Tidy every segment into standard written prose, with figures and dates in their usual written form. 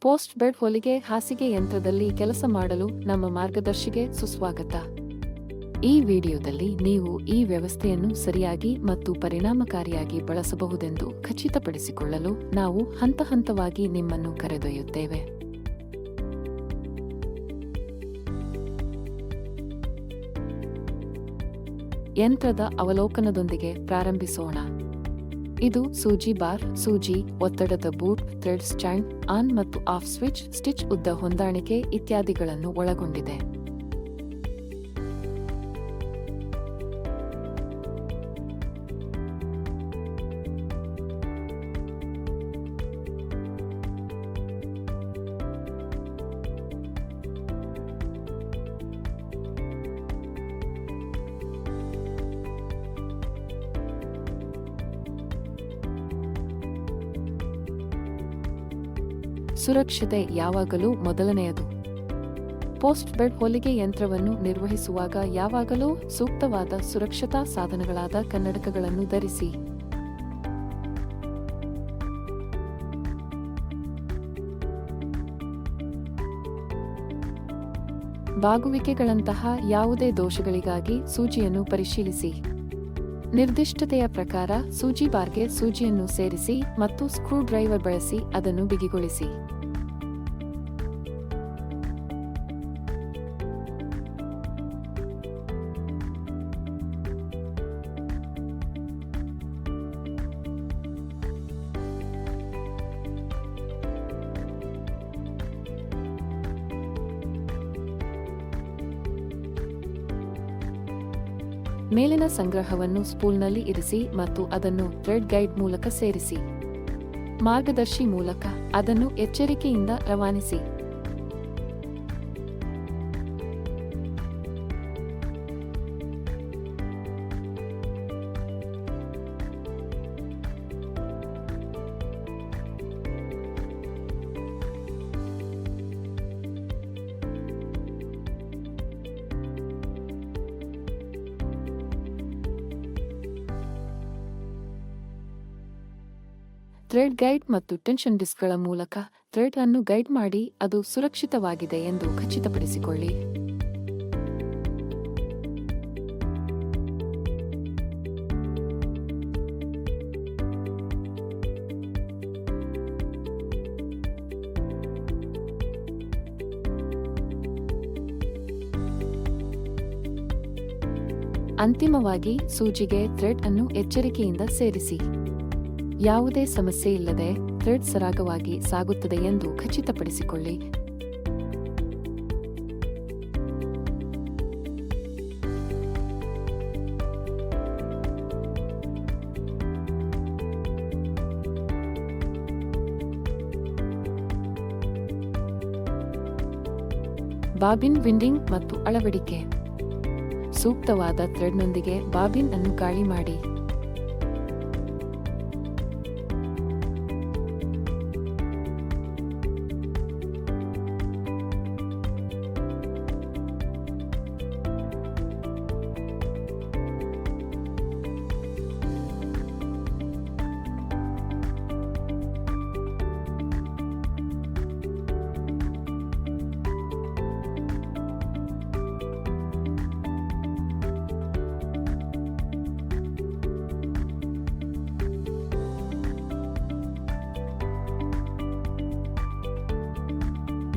Post bed ಹೊಲಿಗೆ ಹಾಸಿಗೆ ಯಂತ್ರದಲ್ಲಿ ಕೆಲಸ ಮಾಡಲು ನಮ್ಮ ಮಾರ್ಗದರ್ಶಿಗೆ ಸುಸ್ವಾಗತ. ಈ ವಿಡಿಯೋದಲ್ಲಿ ನೀವು ಈ ವ್ಯವಸ್ಥೆಯನ್ನು ಸರಿಯಾಗಿ ಮತ್ತು ಪರಿಣಾಮಕಾರಿಯಾಗಿ ಬಳಸಬಹುದೆಂದು ಖಚಿತಪಡಿಸಿಕೊಳ್ಳಲು ನಾವು ಹಂತಹಂತವಾಗಿ ನಿಮ್ಮನ್ನು ಕರೆದೊಯ್ಯುತ್ತೇವೆ. ಯಂತ್ರದ ಅವಲೋಕನದೊಂದಿಗೆ ಪ್ರಾರಂಭಿಸೋಣ. ಇದು ಸೂಜಿ ಬಾರ್, ಸೂಜಿ, ಒತ್ತಡದ ಬೂಟ್, ಥ್ರೆಡ್ ಸ್ಟ್ಯಾಂಡ್, ಆನ್ ಮತ್ತು ಆಫ್ ಸ್ವಿಚ್, ಸ್ಟಿಚ್ ಉದ್ದ ಹೊಂದಾಣಿಕೆ ಇತ್ಯಾದಿಗಳನ್ನು ಒಳಗೊಂಡಿದೆ. ಸುರಕ್ಷತೆ ಯಾವಾಗಲೂ ಮೊದಲನೆಯದು. ಪೋಸ್ಟ್ ಬೆಡ್ ಹೊಲಿಗೆ ಯಂತ್ರವನ್ನು ನಿರ್ವಹಿಸುವಾಗ ಯಾವಾಗಲೂ ಸೂಕ್ತವಾದ ಸುರಕ್ಷತಾ ಸಾಧನಗಳಾದ ಕನ್ನಡಕಗಳನ್ನು ಧರಿಸಿ. ಬಾಗುವಿಕೆಗಳಂತಹ ಯಾವುದೇ ದೋಷಗಳಿಗಾಗಿ ಸೂಜಿಯನ್ನು ಪರಿಶೀಲಿಸಿ. ನಿರ್ದಿಷ್ಟತೆಯ ಪ್ರಕಾರ ಸೂಜಿ ಬಾರ್ಗೆ ಸೂಜಿಯನ್ನು ಸೇರಿಸಿ ಮತ್ತು ಸ್ಕ್ರೂ ಡ್ರೈವರ್ ಬಳಸಿ ಅದನ್ನು ಬಿಗಿಗೊಳಿಸಿ. ಮೇಲಿನ ಸಂಗ್ರಹವನ್ನು ಸ್ಪೂಲ್ನಲ್ಲಿ ಇರಿಸಿ ಮತ್ತು ಅದನ್ನು ಥ್ರೆಡ್ ಗೈಡ್ ಮೂಲಕ ಸೇರಿಸಿ. ಮಾರ್ಗದರ್ಶಿ ಮೂಲಕ ಅದನ್ನು ಎಚ್ಚರಿಕೆಯಿಂದ ರವಾನಿಸಿ. ಥ್ರೆಡ್ ಗೈಡ್ ಮತ್ತು ಟೆನ್ಷನ್ ಡಿಸ್ಕ್ಗಳ ಮೂಲಕ ಥ್ರೆಡ್ ಅನ್ನು ಗೈಡ್ ಮಾಡಿ ಅದು ಸುರಕ್ಷಿತವಾಗಿದೆ ಎಂದು ಖಚಿತಪಡಿಸಿಕೊಳ್ಳಿ. ಅಂತಿಮವಾಗಿ ಸೂಜಿಗೆ ಥ್ರೆಡ್ ಅನ್ನು ಎಚ್ಚರಿಕೆಯಿಂದ ಸೇರಿಸಿ. ಯಾವುದೇ ಸಮಸ್ಯೆ ಇಲ್ಲದೆ ಥ್ರೆಡ್ ಸರಾಗವಾಗಿ ಸಾಗುತ್ತದೆ ಎಂದು ಖಚಿತಪಡಿಸಿಕೊಳ್ಳಿ. ಬಾಬಿನ್ ವಿಂಡಿಂಗ್ ಮತ್ತು ಅಳವಡಿಕೆ. ಸೂಕ್ತವಾದ ಥ್ರೆಡ್ನೊಂದಿಗೆ ಬಾಬಿನ್ ಅನ್ನು ಗಾಳಿ ಮಾಡಿ.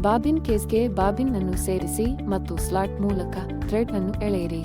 ಬಾಬಿನ್ ಕೇಸ್ಗೆ ಬಾಬಿನ್ ಅನ್ನು ಸೇರಿಸಿ ಮತ್ತು ಸ್ಲಾಟ್ ಮೂಲಕ ಥ್ರೆಡ್ ಅನ್ನು ಎಳೆಯಿರಿ.